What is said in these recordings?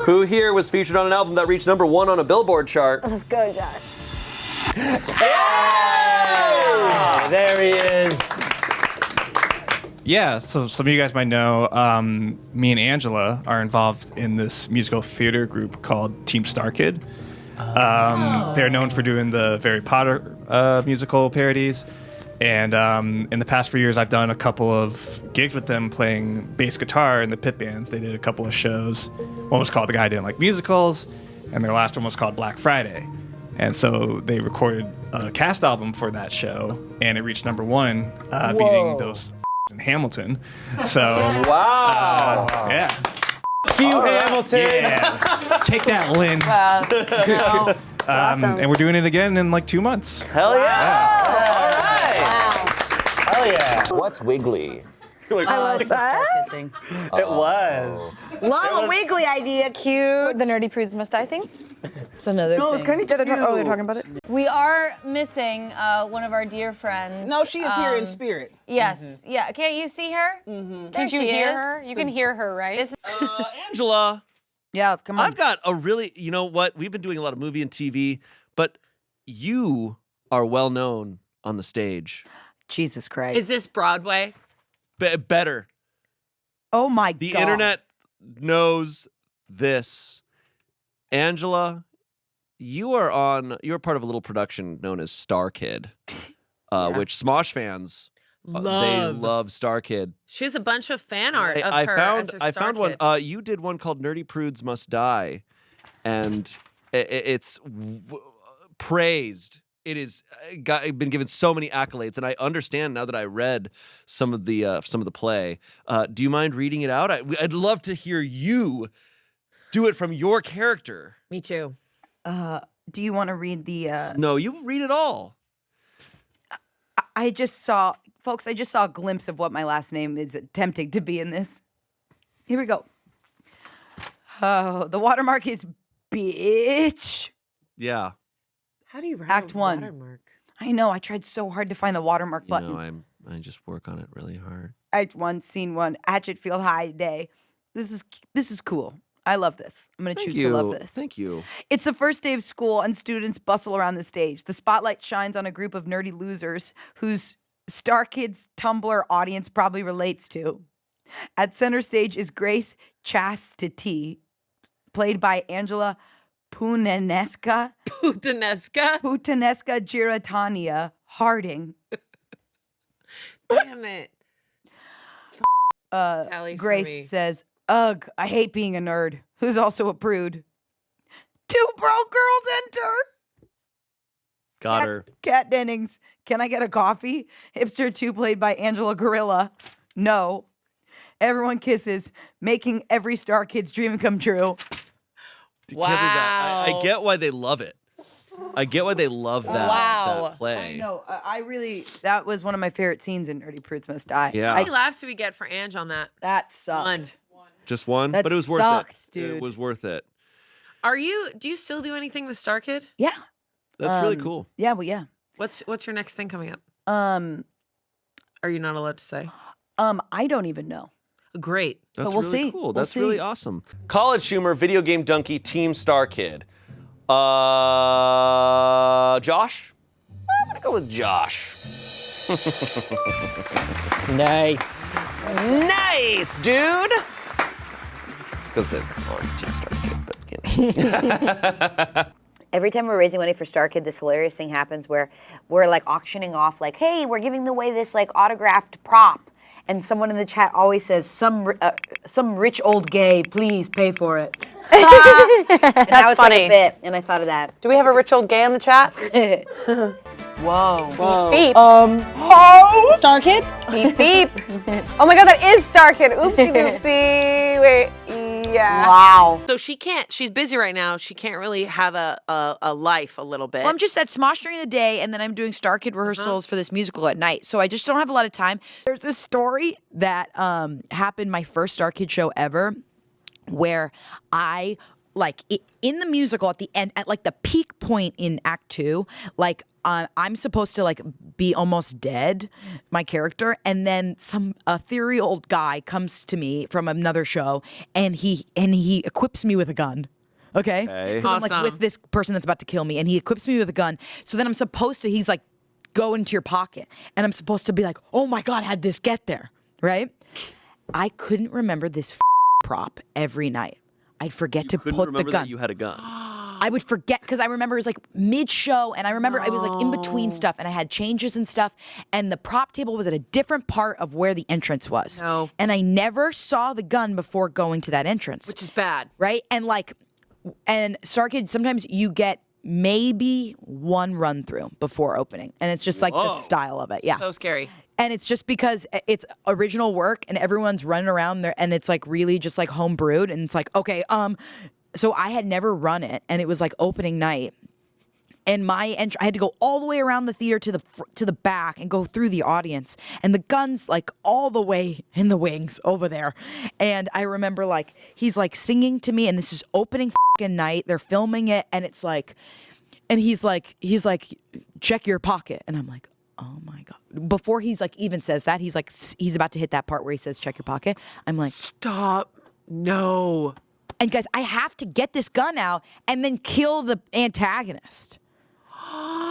Who here was featured on an album that reached #1 on a Billboard chart? Let's go, Josh. Hey! There he is. Yeah, so some of you guys might know me and Angela are involved in this musical theater group called Team StarKid. They're known for doing the Harry Potter musical parodies. And in the past 4 years, I've done a couple of gigs with them playing bass guitar in the pit bands. They did a couple of shows. One was called The Guy Who Didn't Like Musicals, and their last one was called Black Friday. And so they recorded a cast album for that show, and it reached #1, beating those in Hamilton. So Wow. yeah. Cue Hamilton. Yeah. Take that, Lynn. Wow. Awesome. And we're doing it again in like 2 months. Hell yeah. All right. Hell yeah. What's Wiggly? I love that. It was. Love a Wiggly idea, cute. The Nerdy Prudes Must Die thing? It's another No, it's thing. kind of cute. Oh, they're talking about it? We are missing one of our dear friends. No, she is here in spirit. Yes. Yeah. Can't you see her? Can't you hear her? You can hear her, right? Angela, Yeah, come on. I've got a really, you know what? We've been doing a lot of movie and TV, but you are well known on the stage. Jesus Christ. Is this Broadway? Better. Oh my The God. internet knows this. Angela, you're part of a little production known as StarKid, which Smosh fans they love StarKid. She has a bunch of fan art of I her found as her I found one. StarKid. You did one called Nerdy Prudes Must Die, and it's praised. It is been given so many accolades, and I understand now that I read some of the play. Do you mind reading it out? I'd love to hear you do it from your character. Me too. Do you want to read the... No, you read it all. I just saw a glimpse of what my last name is attempting to be in this. Here we go. Oh, the watermark is bitch. Yeah. How do you write Act a 1. watermark? I know, I tried so hard to find the watermark button. I just work on it really hard. Act 1, Scene 1, Hatchetfield High today. This is cool. I love this. I'm going to choose to love this. Thank you. It's the first day of school and students bustle around the stage. The spotlight shines on a group of nerdy losers whose StarKid's Tumblr audience probably relates to. At center stage is Grace Chastity, played by Angela Putanesca Giratania Harding. Damn it. Tally for me. Grace says, "Ugh, I hate being a nerd." Who's also a prude. Two broke girls enter. Got her. Kat Dennings, can I get a coffee? Hipster 2 played by Angela Gorilla. No. Everyone kisses, making every StarKid's dream come true. Wow. I get why they love it. I get why they love that play. I know. That was one of my favorite scenes in Nerdy Prudes Must Die. Yeah. How many laughs did we get for Ange on that? That sucked. Just one? That But it was sucked, worth it. dude. It was worth it. Do you still do anything with StarKid? Yeah. That's really cool. Yeah, well, yeah. What's your next thing coming up? Are you not allowed to say? I don't even know. Great. That's we'll really see. cool. We'll That's see. really awesome. College humor, video game Dunkey Team StarKid. Josh? I'm gonna go with Josh. Nice. Nice, dude. It's because they're on Team StarKid, but Every time we're raising money for StarKid, this hilarious thing happens where we're like auctioning off, like, hey, we're giving away this like autographed prop. And someone in the chat always says, some rich old gay, please pay for it. And now it's funny. Like a bit, and I thought of that. Do we have a rich old gay in the chat? Whoa. Beep. StarKid? Beep, beep. Oh my God, that is StarKid. Oopsie doopsie. Wait, yeah. Wow. So she's busy right now. She can't really have a life a little bit. Well, I'm just at Smosh during the day, and then I'm doing StarKid rehearsals for this musical at night. So I just don't have a lot of time. There's this story that happened my first StarKid show ever, where I like in the musical at the end, at like the peak point in Act 2, like I'm supposed to like be almost dead, my character, and then some ethereal guy comes to me from another show, and he equips me with a gun. Okay. 'Cause I'm like with this person that's about to kill me, and he equips me with a gun. So then I'm supposed to. He's like, go into your pocket, and I'm supposed to be like, oh my god, how'd this get there? Right? I couldn't remember this prop every night. I'd forget to put the gun. That you had a gun. I would forget because I remember it was like mid-show, and I remember I was like in between stuff, and I had changes and stuff, and the prop table was at a different part of where the entrance was. No. And I never saw the gun before going to that entrance. Which is bad. Right? And StarKid, sometimes you get maybe one run through before opening, and it's just like the style of it. Yeah. So scary. And it's just because it's original work and everyone's running around there, and it's like really just like home brewed, and it's like, okay, so I had never run it, and it was like opening night, and I had to go all the way around the theater to the back and go through the audience, and the gun's like all the way in the wings over there. And I remember like he's like singing to me, and this is opening fucking night. They're filming it, and it's like, and he's like, check your pocket, and I'm like, oh my god. Before he's like even says that, he's like, he's about to hit that part where he says check your pocket. I'm like, stop. No. And guys, I have to get this gun out and then kill the antagonist.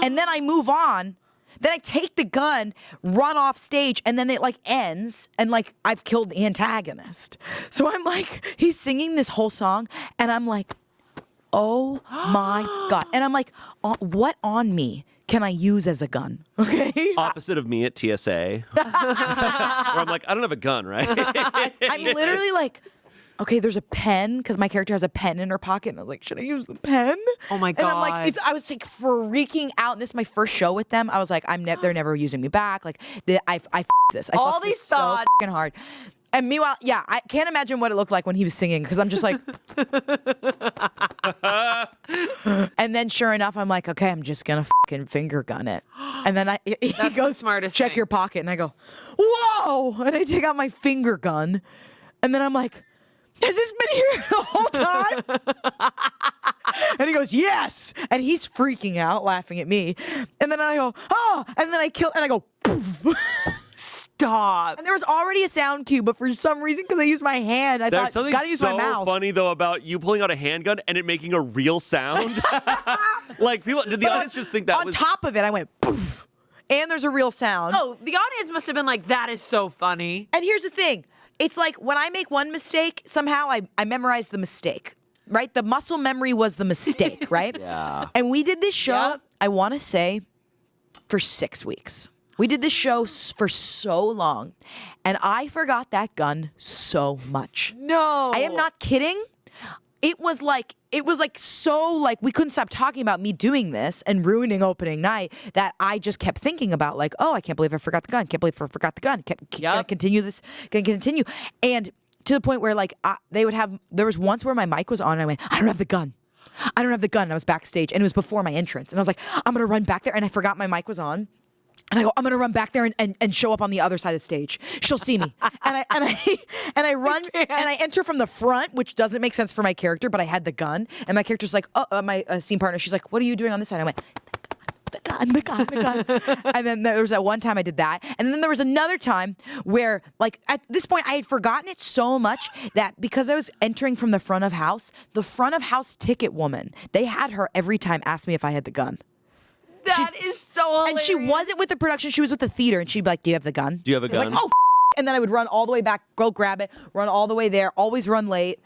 And then I move on. Then I take the gun, run off stage, and then it like ends, and like I've killed the antagonist. So I'm like, he's singing this whole song, and I'm like, oh my god. And I'm like, what on me can I use as a gun? Okay. Opposite of me at TSA. Where I'm like, I don't have a gun, right? I'm literally like, okay, there's a pen, because my character has a pen in her pocket, and I was like, should I use the pen? Oh my god! And I'm like, I was like freaking out. And this is my first show with them. I was like, they're never using me back. Like, I this. I all fucked these this thoughts so fucking hard. And meanwhile, yeah, I can't imagine what it looked like when he was singing, because I'm just like, and then sure enough, I'm like, okay, I'm just gonna fucking finger gun it. And then he That's goes, the smartest check thing. your pocket, and I go, whoa, and I take out my finger gun, and then I'm like, has this been here the whole time? And he goes, yes. And he's freaking out, laughing at me. And then I go, oh, and then I kill, and I go, poof. Stop. And there was already a sound cue, but for some reason, because I used my hand, I There's thought, something gotta use my mouth. funny though about you pulling out a handgun and it making a real sound. Like people, did the audience just think that On was top of it, I went, poof. And there's a real sound. Oh, the audience must have been like, that is so funny. And here's the thing. It's like when I make one mistake, somehow I memorize the mistake, right? The muscle memory was the mistake, right? Yeah. And we did this show, Yep. I want to say, for 6 weeks. We did this show for so long, and I forgot that gun so much. No. I am not kidding. It was like so like we couldn't stop talking about me doing this and ruining opening night that I just kept thinking about like, oh, I can't believe I forgot the gun. Can't believe I forgot the gun. Gonna continue this. Gonna continue. And to the point where like there was once where my mic was on and I went, I don't have the gun. I don't have the gun. And I was backstage and it was before my entrance. And I was like, I'm gonna run back there, and I forgot my mic was on. And I go, I'm gonna run back there and show up on the other side of the stage. She'll see me. and I run and I enter from the front, which doesn't make sense for my character, but I had the gun. And my character's like, my scene partner, she's like, what are you doing on this side? I went, the gun. And then there was that one time I did that. And then there was another time where, like, at this point, I had forgotten it so much that because I was entering from the front of house ticket woman, they had her every time ask me if I had the gun. That is so hilarious. And she wasn't with the production, she was with the theater, and she'd be like, do you have the gun? Do you have a gun? I was like, oh, and then I would run all the way back, go grab it, run all the way there, always run late.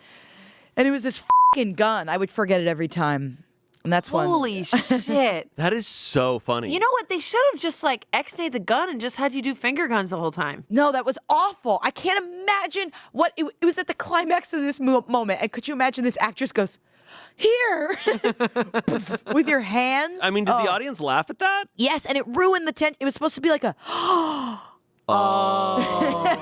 And it was this fucking gun. I would forget it every time. And that's why. Holy shit. That is so funny. You know what? They should have just like X-nayed the gun and just had you do finger guns the whole time. No, that was awful. I can't imagine what it was at the climax of this moment. And could you imagine this actress goes, here, with your hands? I mean, did the audience laugh at that? Yes, and it ruined the tent. It was supposed to be like a, Oh.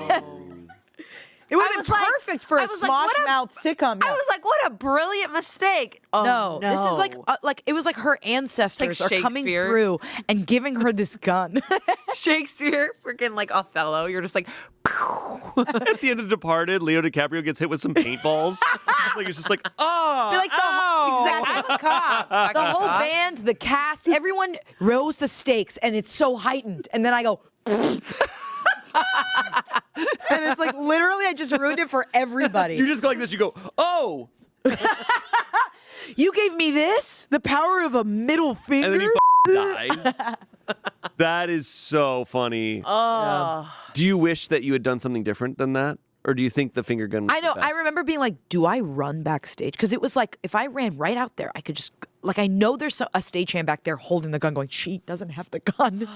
It would I have been was like- perfect for I a was like, what Smosh a- Mouth sitcom. I was like, what a brilliant mistake. Oh, no, this is like it was like her ancestors are coming Shakespeare. through and giving her this gun. Shakespeare, freaking like Othello. You're just like, At the end of Departed, Leo DiCaprio gets hit with some paintballs. It's just like, oh, Be like I'm a cop. Like the a whole cop. band, the cast, everyone rose the stakes, and it's so heightened. And then I go, and it's like literally, I just ruined it for everybody. You just go like this. You go, oh, You gave me this, the power of a middle finger. and then he dies. That is so funny. Oh. Do you wish that you had done something different than that? Or do you think the finger gun was I know. the I best? remember being like, do I run backstage? Because it was like, if I ran right out there, I could just, like, I know there's a stagehand back there holding the gun going, she doesn't have the gun,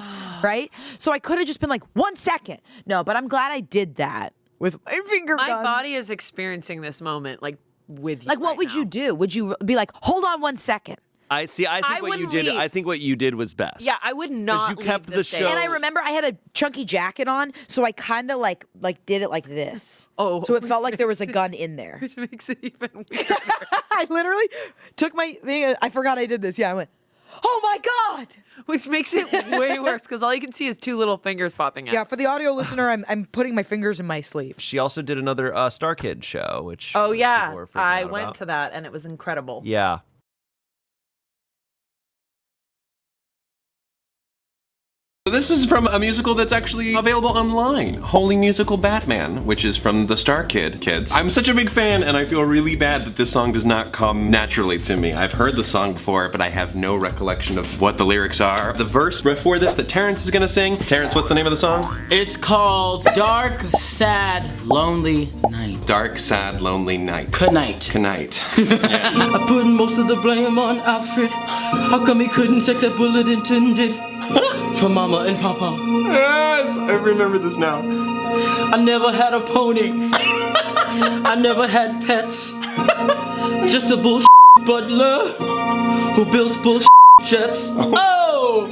right? So I could have just been like, 1 second. No, but I'm glad I did that with my finger My gun. body is experiencing this moment like with you. Like, what right would now. you do? Would you be like, hold on 1 second? I see. I think I what you wouldn't did. leave. I think what you did was best. Yeah, I would not. you kept leave the stage. show. And I remember I had a chunky jacket on, so I kind of like did it like this. Oh. So it felt like there was a gun in there. Which makes it even weirder. I literally took my thing. I forgot I did this. Yeah, I went, oh my God. Which makes it way worse because all you can see is 2 little fingers popping out. Yeah, for the audio listener, I'm putting my fingers in my sleeve. She also did another StarKid show, which Oh yeah, people were freaking I out went about. to that and it was incredible. Yeah. This is from a musical that's actually available online, Holy Musical Batman, which is from the StarKid kids. I'm such a big fan and I feel really bad that this song does not come naturally to me. I've heard the song before, but I have no recollection of what the lyrics are. The verse before this that Terrence is gonna sing. Terrence, what's the name of the song? It's called Dark, Sad, Lonely Night. Dark, Sad, Lonely Night. Good night. Good night. Yes. I put most of the blame on Alfred. How come he couldn't take that bullet intended for Mama and Papa? Yes, I remember this now. I never had a pony. I never had pets. Just a bullshit butler who builds bullshit jets. Oh!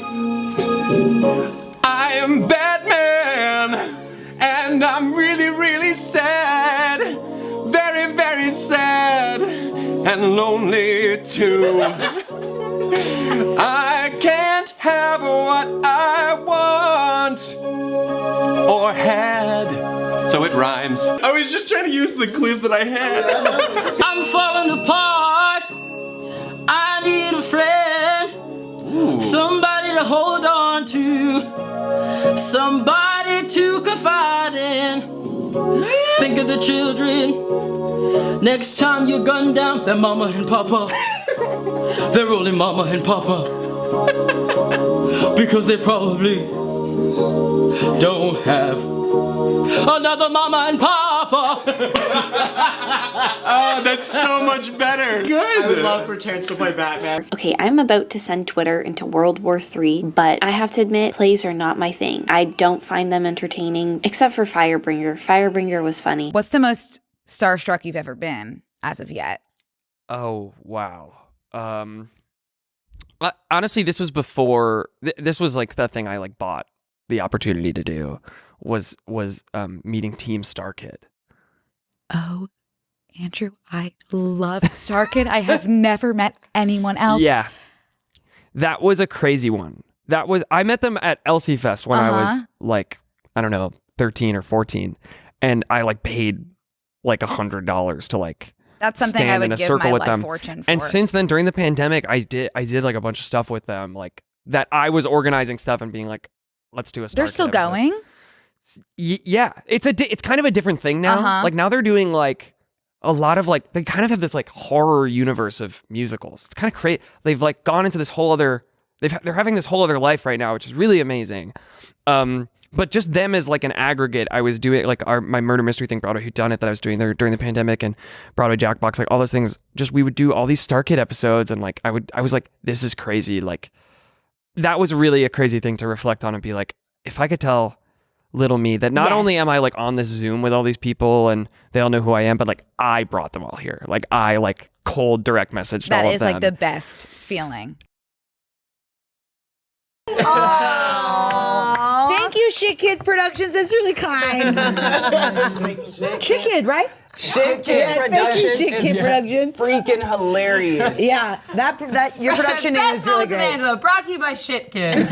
I am Batman, and I'm really, really sad. Very, very sad, and lonely too. I can't have what I want or had. So it rhymes. I was just trying to use the clues that I had. I'm falling apart. I need a friend. Ooh. Somebody to hold on to. Somebody to confide in. Think of the children. Next time you're gunned down, they're Mama and Papa. They're only Mama and Papa. Because they probably don't have another Mama and Papa. Oh, that's so much better. Good. I would love for Terrence to play Batman. Okay, I'm about to send Twitter into World War III, but I have to admit, plays are not my thing. I don't find them entertaining, except for Firebringer. Firebringer was funny. What's the most starstruck you've ever been as of yet? Oh, wow. Honestly, this was before. This was like the thing I like bought the opportunity to do was meeting Team StarKid. Oh, Andrew, I love StarKid. I have never met anyone else. Yeah, that was a crazy one. I met them at LC Fest when I was like, I don't know, 13 or 14, and I like paid like $100 to like. That's something stand I in would a give circle my with life them. fortune for. And since then, during the pandemic, I did like a bunch of stuff with them, like that. I was organizing stuff and being like, "Let's do a." They're still going. Yeah, it's kind of a different thing now. Like now they're doing like a lot of like they kind of have this like horror universe of musicals. It's kind of crazy. They've like gone into this whole other. They're having this whole other life right now, which is really amazing. But just them as like an aggregate, I was doing like my murder mystery thing, Broadway Whodunit, that I was doing there during the pandemic, and Broadway Jackbox, like all those things. Just we would do all these StarKid episodes, and like I was like, this is crazy. Like that was really a crazy thing to reflect on and be like, if I could tell little me that not only am I like on this Zoom with all these people and they all know who I am, but like I brought them all here. Like I like cold direct messaged all of them. That is like the best feeling. Thank you, Shit Kid Productions. That's really kind. Shit Kid, right? Shit Kid Productions. Shit Kid Productions. Freaking hilarious. Yeah, that your production name is really great. Angela, brought to you by Shit Kid.